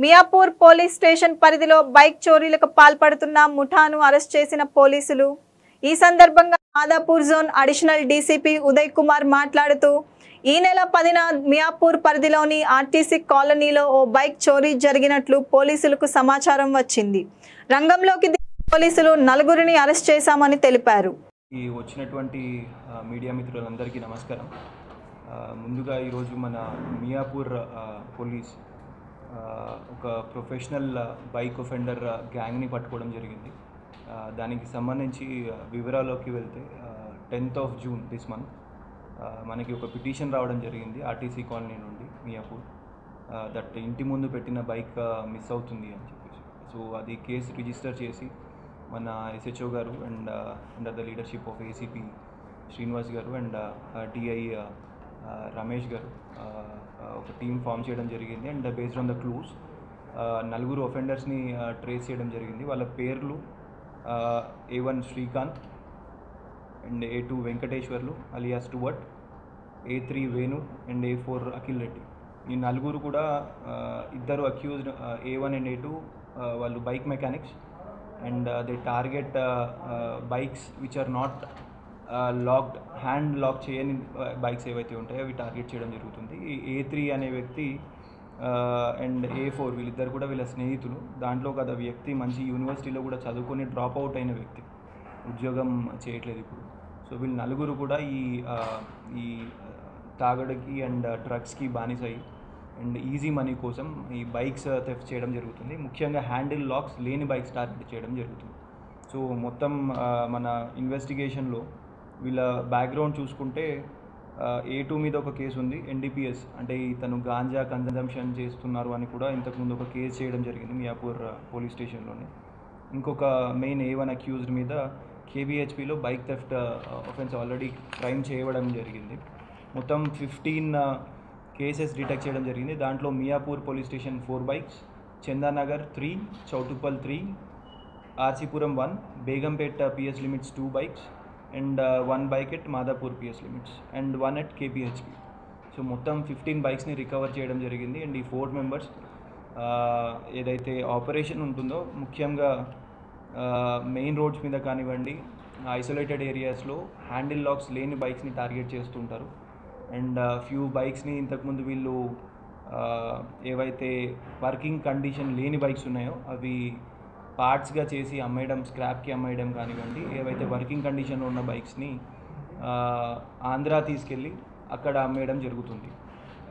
Miyapur police station పరిధిలో bike చోరీలకు పాల్పడుతున్న ముఠాను arrest చేసిన పోలీసులు. ఈ సందర్భంగా Madhapur zone additional DCP Uday Kumar మాట్లాడుతూ ఈ నెల 10న మియాపూర్ పరిధిలోని ఆర్టీసీ కాలనీలో ఓ బైక్ చోరీ జరిగినట్లు పోలీసులకు సమాచారం వచ్చింది. రంగంలోకి పోలీసులు నలుగురిని అరెస్ట్ చేశామని తెలిపారు. ఈ వచ్చినటువంటి మీడియా మిత్రులందరికీ నమస్కారం. ముందుగా ఈరోజు మన మియాపూర్ పోలీస్ ఒక ప్రొఫెషనల్ బైక్ ఒఫెండర్ గ్యాంగ్ని పట్టుకోవడం జరిగింది. దానికి సంబంధించి వివరాల్లోకి వెళ్తే 10th of June this month మనకి ఒక పిటిషన్ రావడం జరిగింది ఆర్టీసీ కాలనీ నుండి మియాపూర్, దట్ ఇంటి ముందు పెట్టిన బైక్ మిస్ అవుతుంది అని చెప్పేసి. సో అది కేసు రిజిస్టర్ చేసి మన SHO గారు and under the leadership of ACP Srinivas గారు అండ్ DI రమేష్ గారు ఒక టీం ఫామ్ చేయడం జరిగింది. And based on the clues నలుగురు ఒఫెండర్స్ని ట్రేస్ చేయడం జరిగింది. వాళ్ళ పేర్లు A1 Srikanth and A2 Venkateswarlu alias Stuart, A3 Venu and A4 Akhil Reddy. ఈ నలుగురు కూడా ఇద్దరు అక్యూజ్డ్ A1 అండ్ A2 వాళ్ళు bike mechanics and they target bikes which are not locked, hand lock చేయని బైక్స్ ఏవైతే ఉంటాయో అవి టార్గెట్ చేయడం జరుగుతుంది. ఈ A3 అనే వ్యక్తి అండ్ A4 వీళ్ళిద్దరు కూడా వీళ్ళ స్నేహితులు. దాంట్లో ఒక వ్యక్తి మంచి యూనివర్సిటీలో కూడా చదువుకొని డ్రాప్ అవుట్ అయిన వ్యక్తి, ఉద్యోగం చేయట్లేదు ఇప్పుడు. సో వీళ్ళు నలుగురు కూడా ఈ తాగడికి అండ్ డ్రగ్స్కి బానిసై అండ్ ఈజీ మనీ కోసం ఈ బైక్స్ థెఫ్ట్ చేయడం జరుగుతుంది. ముఖ్యంగా హ్యాండిల్ లాక్స్ లేని బైక్స్ టార్గెట్ చేయడం జరుగుతుంది. సో మొత్తం మన ఇన్వెస్టిగేషన్లో వీళ్ళ బ్యాక్గ్రౌండ్ చూసుకుంటే A2 మీద ఒక కేసు ఉంది, NDPS అంటే ఇతను గాంజా కన్జంప్షన్ చేస్తున్నారు అని కూడా ఇంతకుముందు ఒక కేసు చేయడం జరిగింది మియాపూర్ పోలీస్ స్టేషన్లోనే. ఇంకొక మెయిన్ A1 అక్యూజ్డ్ మీద KBHPలో bike theft offence already crime చేయడం జరిగింది. మొత్తం 15 కేసెస్ డిటెక్ట్ చేయడం జరిగింది. దాంట్లో Miyapur police station 4 bikes, Chandanagar 3, Choutuppal 3, RC Puram 1, Begumpet PS limits 2 bikes and 1 bike at Madhapur PS limits and 1 at KBHP. So మొత్తం 15 బైక్స్ని రికవర్ చేయడం జరిగింది. అండ్ ఈ 4 మెంబర్స్ ఏదైతే ఆపరేషన్ ఉంటుందో ముఖ్యంగా మెయిన్ రోడ్స్ మీద కానివ్వండి, ఐసోలేటెడ్ ఏరియాస్లో హ్యాండిల్ లాక్స్ లేని బైక్స్ని టార్గెట్ చేస్తుంటారు. అండ్ ఫ్యూ బైక్స్ని ఇంతకుముందు వీళ్ళు ఏవైతే వర్కింగ్ కండిషన్ లేని బైక్స్ ఉన్నాయో అవి పార్ట్స్గా చేసి అమ్మేయడం, స్క్రాప్కి అమ్మేయడం కానివ్వండి, ఏవైతే వర్కింగ్ కండిషన్లో ఉన్న బైక్స్ని ఆంధ్ర తీసుకెళ్ళి అక్కడ అమ్మేయడం జరుగుతుంది.